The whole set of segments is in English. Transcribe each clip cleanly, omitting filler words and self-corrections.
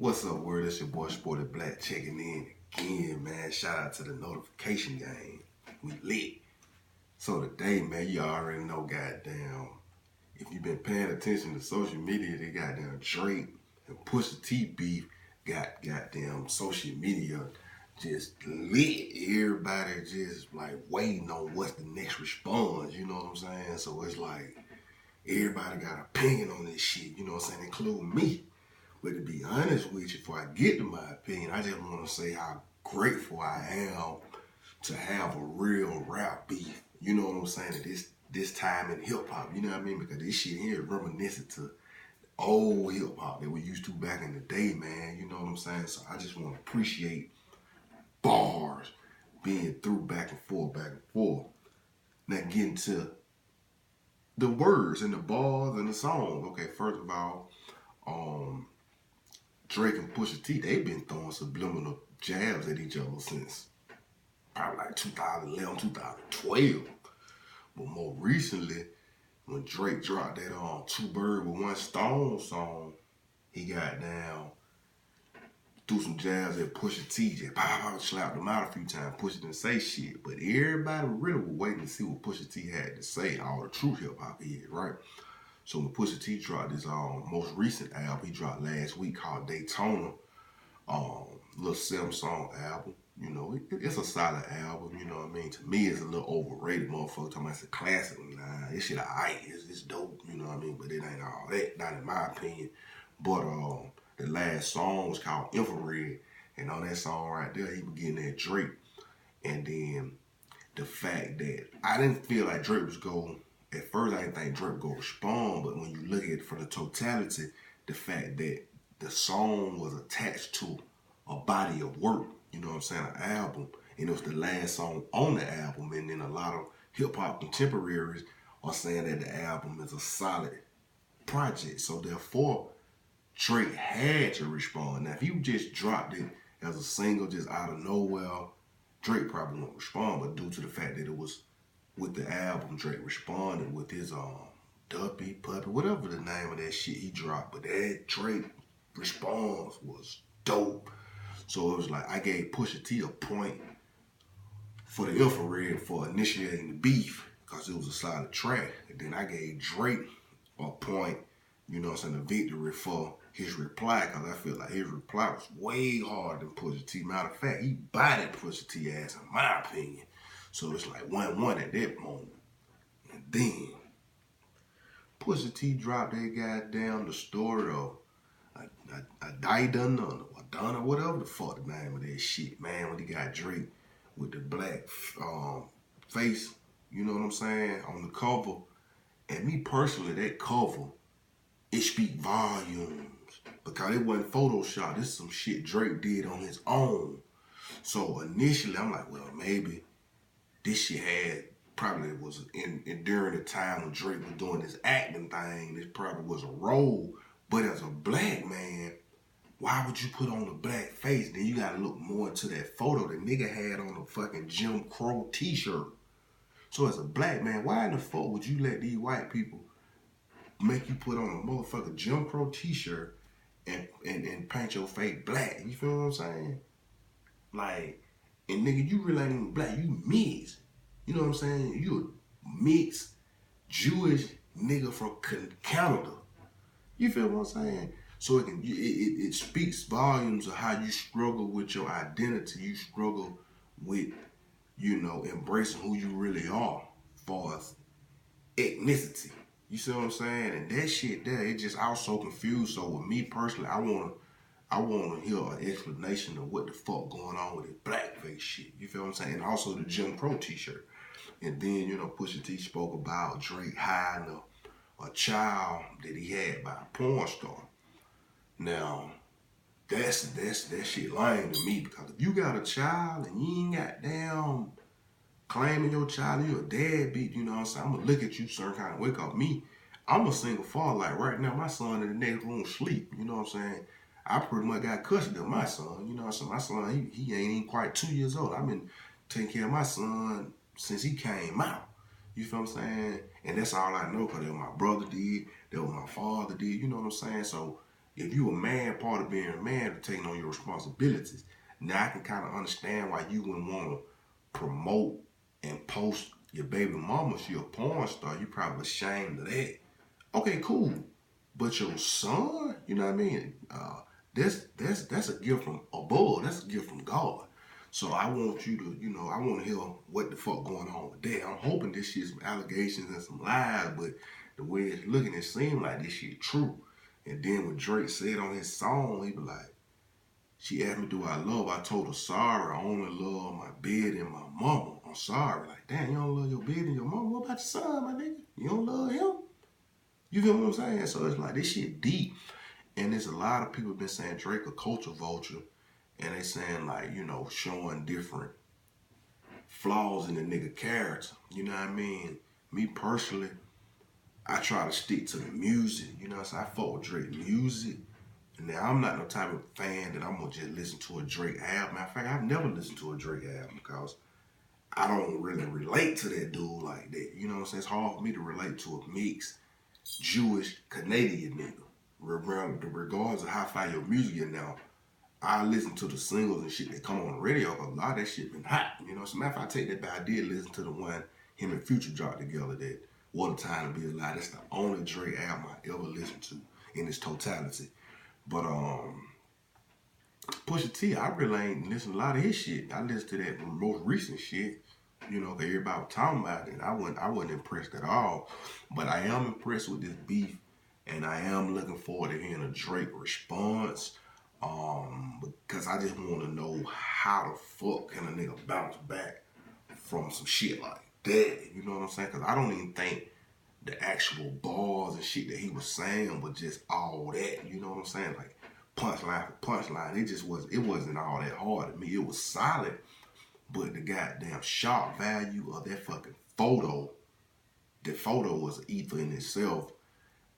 What's up, world? It's your boy Sporty Black checking in again, man. Shout out to the notification game. We lit. So today, man, you already know, goddamn, if you've been paying attention to social media, they goddamn Drake and PushaT beef got goddamn social media just lit. Everybody just like waiting on what's the next response, you know what I'm saying? So it's like everybody got an opinion on this shit, you know what I'm saying, including me. But to be honest with you, before I get to my opinion, I just want to say how grateful I am to have a real rap beef. You know what I'm saying? At this time in hip hop, you know what I mean? Because this shit here is reminiscent to old hip hop that we used to back in the day, man. You know what I'm saying? So I just want to appreciate bars being through back and forth, back and forth. Now getting to the words and the bars and the songs. Okay, first of all, Drake and PushaT, they've been throwing subliminal jabs at each other since probably like 2011, 2012. But more recently, when Drake dropped that Two Birds with One Stone song, he got down, threw some jabs at PushaT, just pow, slapped him out a few times. Pusha didn't say shit, but everybody really was waiting to see what PushaT had to say, all the true hip hop is, right? So when PushaT dropped his most recent album, he dropped last week called Daytona, little 7-song album. You know, it's a solid album, you know what I mean? To me, it's a little overrated, motherfucker. Talking about it's a classic. Nah, this shit alright, it's dope, you know what I mean? But it ain't all that, not in my opinion. But the last song was called Infrared, and on that song right there, he was getting that Drake. And then the fact that I didn't feel like Drake was going. At first, I didn't think Drake would respond, but when you look at it for the totality, the fact that the song was attached to a body of work, you know what I'm saying, an album, and it was the last song on the album, and then a lot of hip-hop contemporaries are saying that the album is a solid project, so therefore, Drake had to respond. Now, if you just dropped it as a single just out of nowhere, Drake probably won't respond, but due to the fact that it was with the album, Drake responded with his Duppy, Puppy, whatever the name of that shit he dropped. But that Drake response was dope. So it was like I gave PushaT a point for the Infrared for initiating the beef because it was a solid track. And then I gave Drake a point, you know what I'm saying, a victory for his reply because I feel like his reply was way harder than PushaT. Matter of fact, he bodied PushaT ass in my opinion. So it's like 1-1 at that moment. And then PushaT dropped that goddamn the story of a Donna, or Donna, whatever the fuck the name of that shit, man, when he got Drake with the black face, you know what I'm saying, on the cover. And me personally, that cover, it speak volumes. Because it wasn't Photoshop. This is some shit Drake did on his own. So initially, I'm like, well, maybe this shit probably was during the time when Drake was doing this acting thing, this probably was a role. But as a black man, why would you put on a black face? Then you gotta look more into that photo the nigga had on a fucking Jim Crow t-shirt. So as a black man, why in the fuck would you let these white people make you put on a motherfucking Jim Crow t-shirt and paint your face black? You feel what I'm saying? Like, and nigga, you really ain't even black, you mixed. You know what I'm saying? You a mixed Jewish nigga from Canada. You feel what I'm saying? So it speaks volumes of how you struggle with your identity. You struggle with, you know, embracing who you really are as far as ethnicity. You see what I'm saying? And that shit there, it just, I was so confused. So with me personally, I want to hear an explanation of what the fuck going on with this blackface shit. You feel what I'm saying? And also the Jim Crow t-shirt. And then, you know, PushaT spoke about Drake hiding a child that he had by a porn star. Now, that shit lame to me because if you got a child and you ain't got damn claiming your child and you a deadbeat, you know what I'm saying? I'm going to look at you certain kind of way because me, I'm a single father. Like right now, my son in the next room sleep. You know what I'm saying? I pretty much got custody of my son. You know what I'm saying? My son, he ain't even quite 2 years old. I've been taking care of my son since he came out. You feel what I'm saying? And that's all I know because that's what my brother did. That's what my father did. You know what I'm saying? So If you a man, part of being a man is taking on your responsibilities. Now I can kind of understand why you wouldn't want to promote and post your baby mama. She a porn star. You probably ashamed of that. Okay, cool. But your son, you know what I mean? That's a gift from above. That's a gift from God. So I want you to, I want to hear what the fuck going on with that. I'm hoping this shit's some allegations and some lies, but the way it's looking, it seems like this shit true. And then when Drake said on his song, he be like, she asked me, do I love? I told her, sorry, I only love my bed and my mama. I'm sorry. Like, damn, you don't love your bed and your mama? What about your son, my nigga? You don't love him? You get what I'm saying? So it's like, this shit deep. And there's a lot of people been saying Drake a culture vulture. And they saying like, showing different flaws in the nigga character. You know what I mean? Me personally, I try to stick to the music. You know what I'm saying? I fuck with Drake music. Now, I'm not no type of fan that I'm going to just listen to a Drake album. Matter of fact, I've never listened to a Drake album because I don't really relate to that dude like that. You know what I'm saying? It's hard for me to relate to a mixed Jewish Canadian nigga. Regardless of how far your music is now, I listen to the singles and shit that come on the radio because a lot of that shit been hot. You know, as a matter of fact, I take that back. I did listen to the one him and Future dropped together, that What a Time to Be Alive. That's the only Drake album I ever listened to in its totality. But PushaT, I really ain't listened to a lot of his shit. I listened to that most recent shit, cause everybody was talking about it, and I wasn't impressed at all. But I am impressed with this beef, and I am looking forward to hearing a Drake response. Because I just want to know how the fuck can a nigga bounce back from some shit like that. You know what I'm saying? Because I don't even think the actual bars and shit that he was saying was just all that. You know what I'm saying? Like punchline for punchline. It wasn't all that hard to me. It was solid. But the goddamn shock value of that fucking photo, the photo was ether in itself.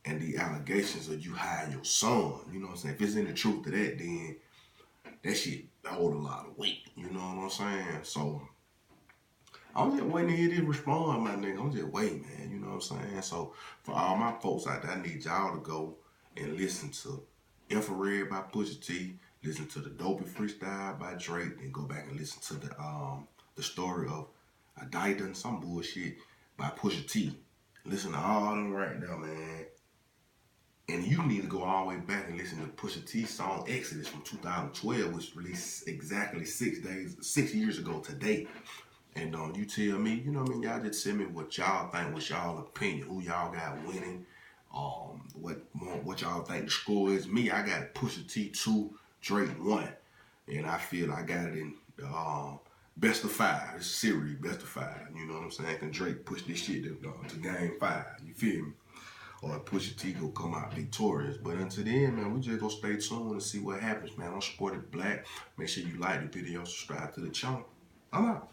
And the allegations of you hiding your son, you know what I'm saying? If it's any truth to that, then that shit hold a lot of weight. You know what I'm saying? So I'm just waiting to hear this respond, my nigga. I'm just waiting, man. You know what I'm saying? So for all my folks out there, I need y'all to go and listen to Infrared by PushaT, listen to the Dopey Freestyle by Drake, and go back and listen to the story of a Done some bullshit by PushaT. Listen to all of them right now, man. And you need to go all the way back and listen to Pusha T's song Exodus from 2012, which was released exactly 6 years ago today. And you tell me, you know what I mean? Y'all just tell me what y'all think, what's y'all opinion, who y'all got winning, what y'all think the score is. Me, I got Pusha T 2, Drake 1. And I feel I got it in best of 5. It's a series, best of 5. You know what I'm saying? Can Drake push this shit to game 5? You feel me? Or Pusha T go come out victorious. But until then, man, we just gonna stay tuned and see what happens, man. I'm Sported Black. Make sure you like the video, subscribe to the channel. I'm out.